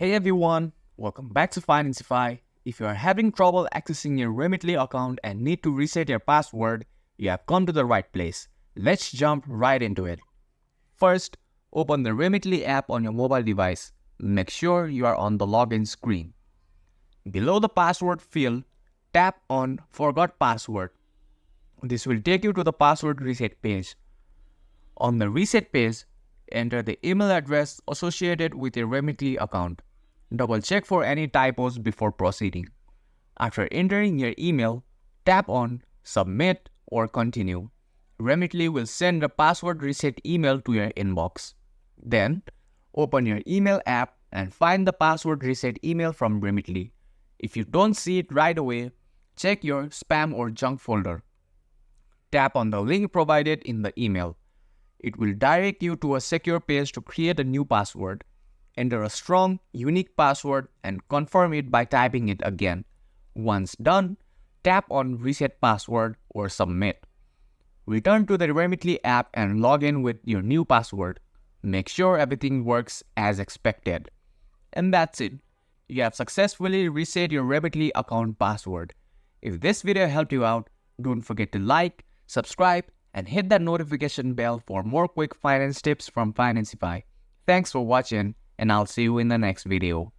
Hey everyone, welcome back to Financify. If you are having trouble accessing your Remitly account and need to reset your password, you have come to the right place. Let's jump right into it. First, open the Remitly app on your mobile device. Make sure you are on the login screen. Below the password field, tap on Forgot Password. This will take you to the password reset page. On the reset page, enter the email address associated with your Remitly account. Double check for any typos before proceeding. After entering your email, tap on Submit or Continue. Remitly will send a password reset email to your inbox. Then, open your email app and find the password reset email from Remitly. If you don't see it right away, check your spam or junk folder. Tap on the link provided in the email. It will direct you to a secure page to create a new password. Enter a strong, unique password and confirm it by typing it again. Once done, tap on Reset Password or Submit. Return to the Remitly app and log in with your new password. Make sure everything works as expected. And that's it. You have successfully reset your Remitly account password. If this video helped you out, don't forget to like, subscribe, and hit that notification bell for more quick finance tips from Financify. Thanks for watching, and I'll see you in the next video.